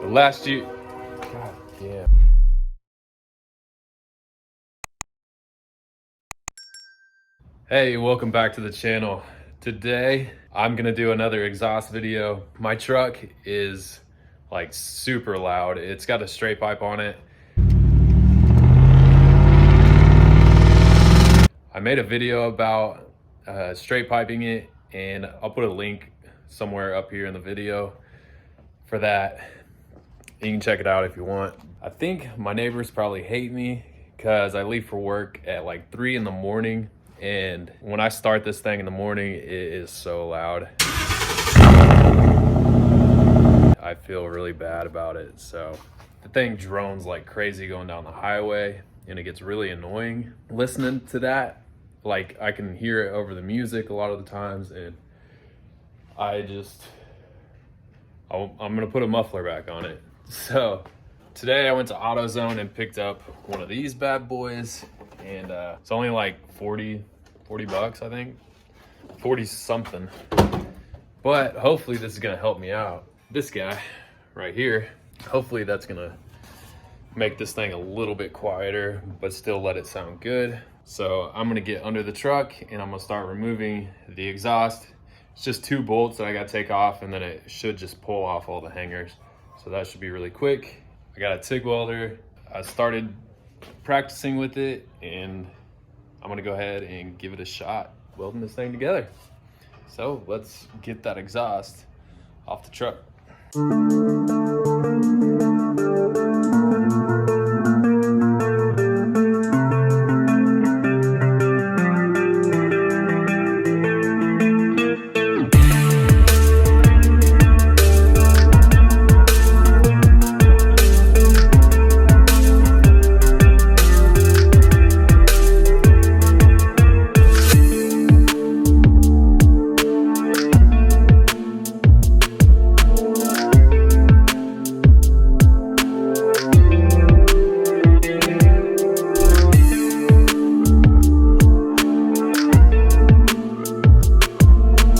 last year. God damn. Hey, welcome back to the channel. Today, I'm gonna do another exhaust video. My truck is like super loud. It's got a straight pipe on it. I made a video about straight piping it, and I'll put a link somewhere up here in the video for that. You can check it out if you want. I think my neighbors probably hate me because I leave for work at like 3 in the morning, and when I start this thing in the morning, it is so loud. I feel really bad about it. So the thing drones like crazy going down the highway, and it gets really annoying listening to that. Like, I can hear it over the music a lot of the times, and I'm gonna put a muffler back on it. So today I went to AutoZone and picked up one of these bad boys, and it's only like 40 bucks, I think, 40 something. But hopefully this is gonna help me out. This guy right here, hopefully that's gonna make this thing a little bit quieter, but still let it sound good. So I'm gonna get under the truck and I'm gonna start removing the exhaust. It's just 2 bolts that I gotta take off, and then it should just pull off all the hangers. So that should be really quick. I got a TIG welder. I started practicing with it, and I'm gonna go ahead and give it a shot welding this thing together. So let's get that exhaust off the truck.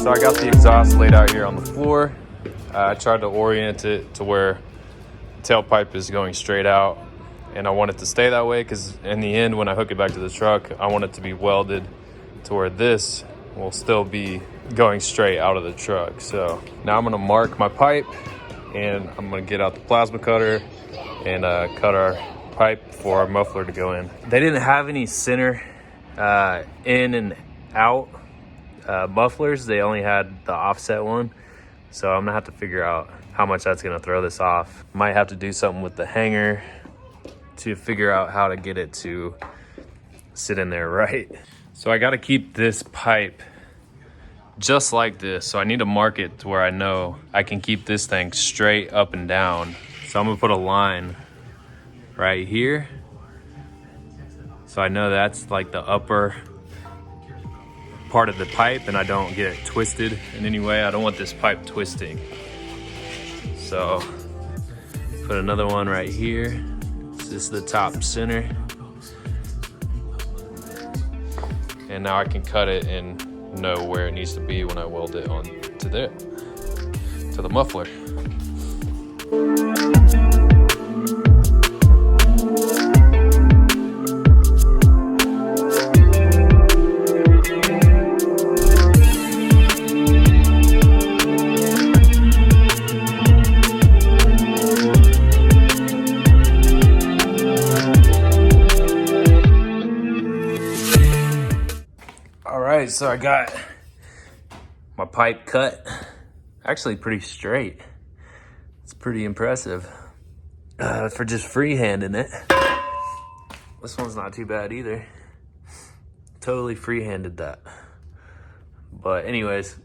So I got the exhaust laid out here on the floor. I tried to orient it to where the tailpipe is going straight out, and I want it to stay that way because in the end, when I hook it back to the truck, I want it to be welded to where this will still be going straight out of the truck. So now I'm gonna mark my pipe, and I'm gonna get out the plasma cutter and cut our pipe for our muffler to go in. They didn't have any center in and out mufflers. They only had the offset one, so I'm gonna have to figure out how much that's gonna throw this off. Might have to do something with the hanger to figure out how to get it to sit in there right. So I got to keep this pipe just like this, so I need to mark it to where I know I can keep this thing straight up and down. So I'm gonna put a line right here, so I know that's like the upper part of the pipe, and I don't get it twisted in any way. I don't want this pipe twisting. So put another one right here. This is the top center. And now I can cut it and know where it needs to be when I weld it on to the muffler. So I got my pipe cut, actually pretty straight. It's pretty impressive for just freehanding it. This one's not too bad either. Totally freehanded that. But anyways,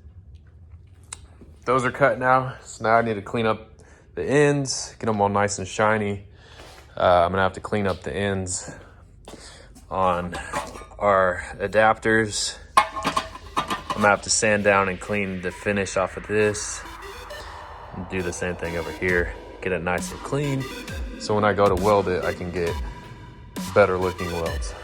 those are cut now. So now I need to clean up the ends, get them all nice and shiny. I'm gonna have to clean up the ends on our adapters. I'm gonna have to sand down and clean the finish off of this, and do the same thing over here, get it nice and clean, so when I go to weld it, I can get better looking welds.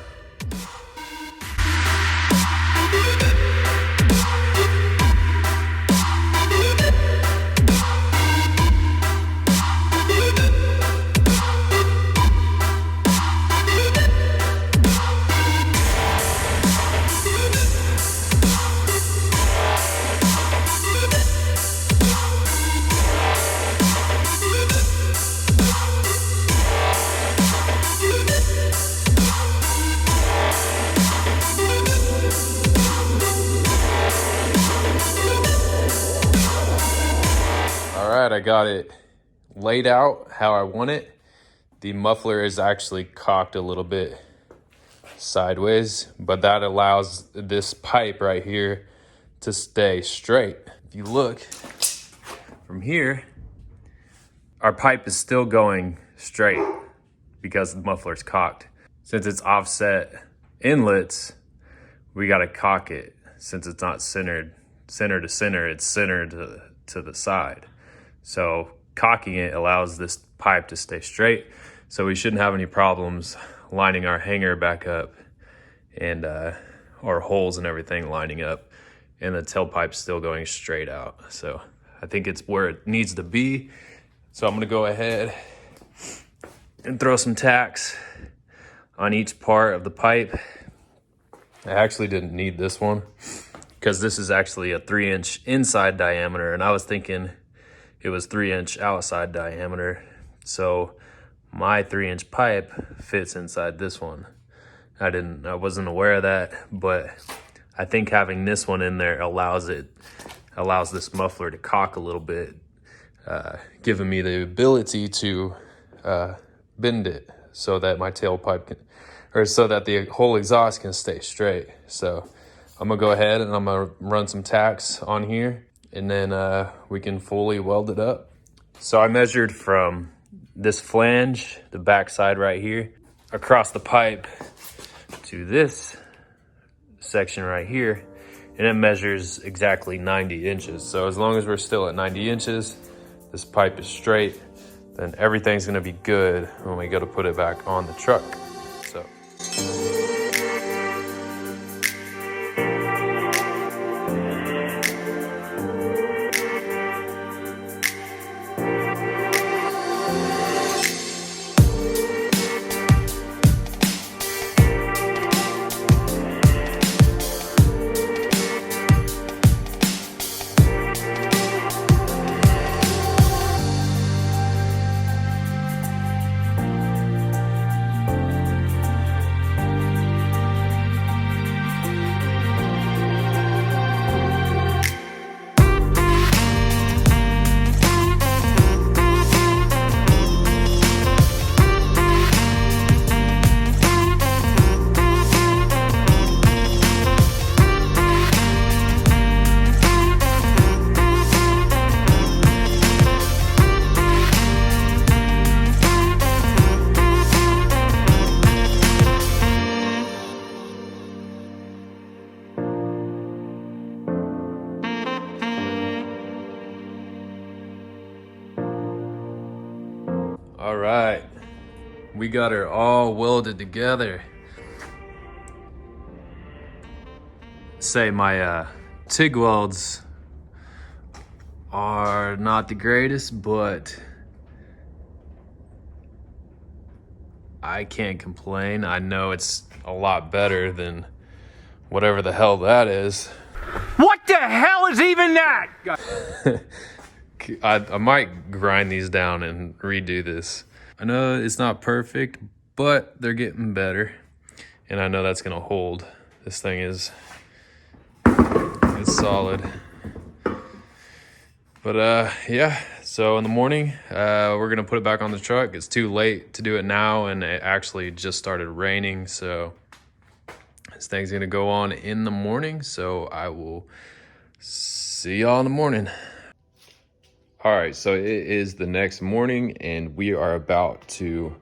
All right, I got it laid out how I want it. The muffler is actually cocked a little bit sideways, but that allows this pipe right here to stay straight. If you look from here, our pipe is still going straight because the muffler's cocked. Since it's offset inlets, we gotta cock it. Since it's not centered center to center, it's centered to the side. So cocking it allows this pipe to stay straight. So we shouldn't have any problems lining our hanger back up and our holes and everything lining up, and the tailpipe's still going straight out. So I think it's where it needs to be. So I'm gonna go ahead and throw some tacks on each part of the pipe. I actually didn't need this one because this is actually a 3-inch inside diameter, and I was thinking it was 3-inch outside diameter. So my 3-inch pipe fits inside this one. I wasn't aware of that, but I think having this one in there allows this muffler to cock a little bit, giving me the ability to bend it so that my tailpipe can, or so that the whole exhaust can stay straight. So I'm gonna go ahead and I'm gonna run some tacks on here, and then we can fully weld it up. So I measured from this flange, the back side right here, across the pipe to this section right here, and it measures exactly 90 inches. So as long as we're still at 90 inches, this pipe is straight, then everything's gonna be good when we go to put it back on the truck. So. All right, we got her all welded together. Say my TIG welds are not the greatest, but I can't complain. I know it's a lot better than whatever the hell that is. What the hell is even that? I might grind these down and redo this. I know it's not perfect, but they're getting better. And I know that's gonna hold. This thing is, it's solid. But yeah, so in the morning, we're gonna put it back on the truck. It's too late to do it now, and it actually just started raining. So this thing's gonna go on in the morning. So I will see y'all in the morning. All right, so it is the next morning, and we are about to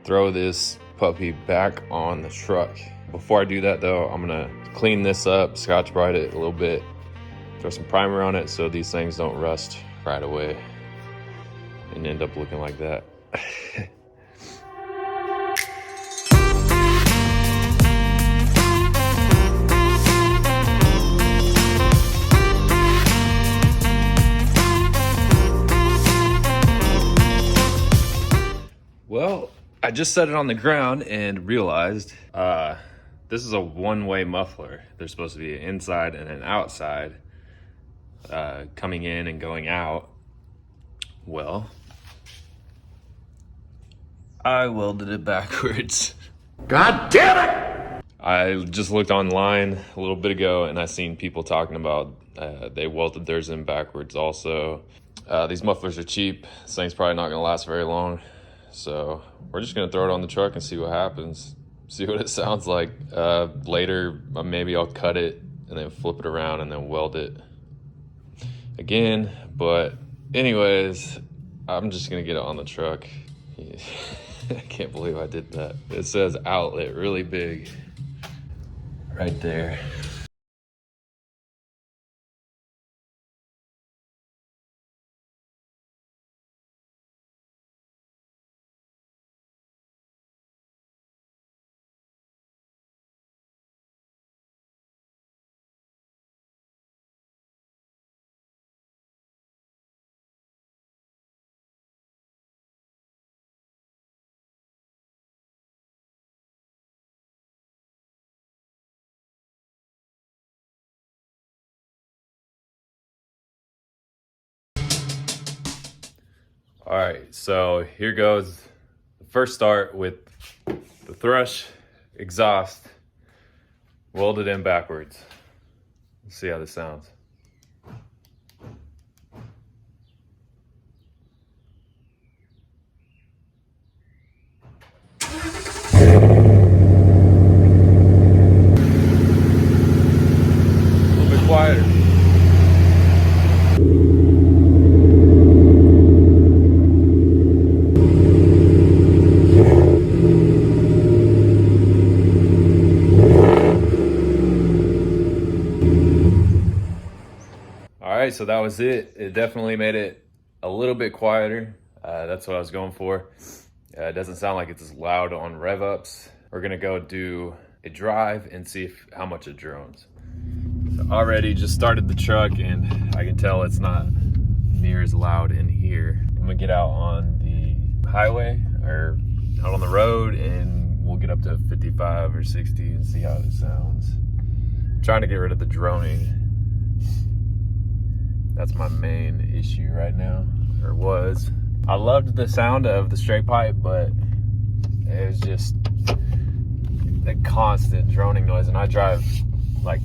throw this puppy back on the truck. Before I do that though, I'm gonna clean this up, Scotch Brite it a little bit, throw some primer on it so these things don't rust right away and end up looking like that. Well, I just set it on the ground and realized this is a one-way muffler. There's supposed to be an inside and an outside coming in and going out. Well, I welded it backwards. God damn it! I just looked online a little bit ago and I seen people talking about they welded theirs in backwards also. These mufflers are cheap. This thing's probably not gonna last very long. So we're just gonna throw it on the truck and see what happens. See what it sounds like. Later, maybe I'll cut it and then flip it around and then weld it again. But anyways, I'm just gonna get it on the truck. I can't believe I did that. It says outlet really big right there. All right, so here goes the first start with the Thrush exhaust welded in backwards. Let's see how this sounds. A little bit quieter. Alright, so that was it. It definitely made it a little bit quieter. That's what I was going for. It doesn't sound like it's as loud on rev ups. We're gonna go do a drive and see how much it drones. So already just started the truck and I can tell it's not near as loud in here. I'm gonna get out on the highway or out on the road and we'll get up to 55 or 60 and see how it sounds. I'm trying to get rid of the droning. That's my main issue right now, or was. I loved the sound of the straight pipe, but it was just a constant droning noise. And I drive, like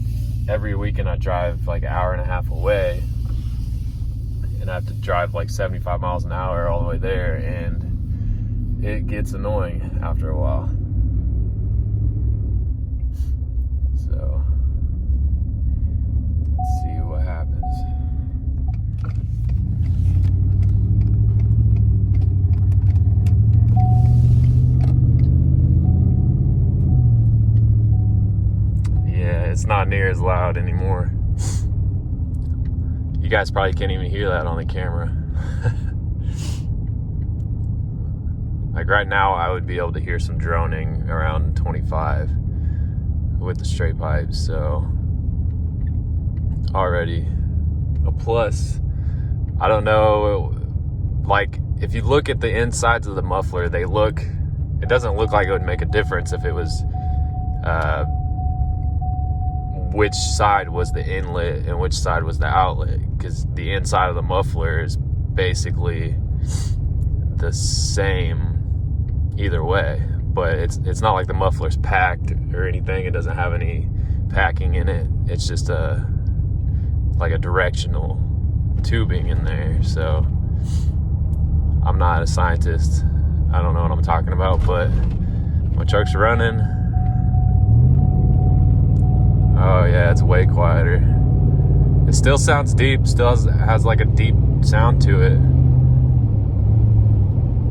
every weekend I drive like an hour and a half away and I have to drive like 75 miles an hour all the way there, and it gets annoying after a while. So, let's see what happens. It's not near as loud anymore. You guys probably can't even hear that on the camera. Like right now, I would be able to hear some droning around 25 with the straight pipes. So already a plus. I don't know, like if you look at the insides of the muffler, it doesn't look like it would make a difference if it was which side was the inlet and which side was the outlet, because the inside of the muffler is basically the same either way. But it's not like the muffler's packed or anything. It doesn't have any packing in it. It's just like a directional tubing in there. So I'm not a scientist. I don't know what I'm talking about, but my truck's running. Oh yeah, it's way quieter. It still sounds deep, still has like a deep sound to it.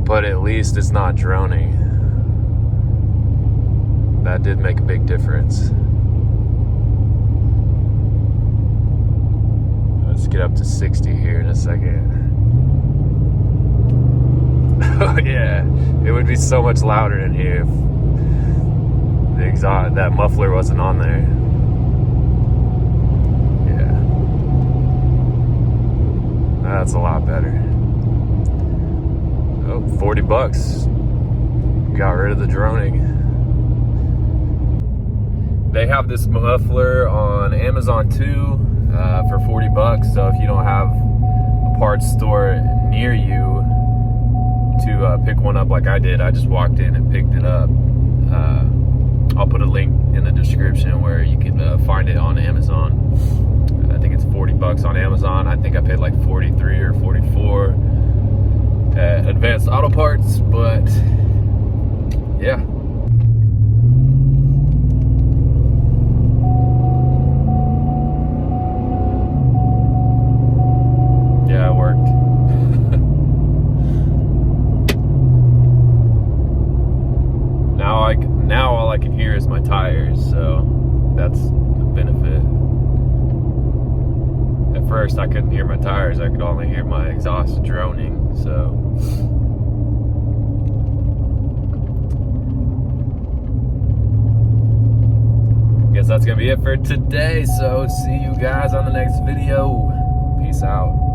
But at least it's not droning. That did make a big difference. Let's get up to 60 here in a second. Oh yeah, it would be so much louder in here if the exhaust, that muffler wasn't on there. That's a lot better. Oh, $40. Got rid of the droning. They have this muffler on Amazon too for $40. So if you don't have a parts store near you to pick one up like I did, I just walked in and picked it up. I'll put a link in the description where you can find it on Amazon. I think it's 40 bucks on Amazon. I think I paid like 43 or 44 at Advanced Auto Parts, but yeah. Yeah, it worked. Now all I can hear is my tires, so that's a benefit. At first I couldn't hear my tires, I could only hear my exhaust droning, so guess that's gonna be it for today. So see you guys on the next video. Peace out.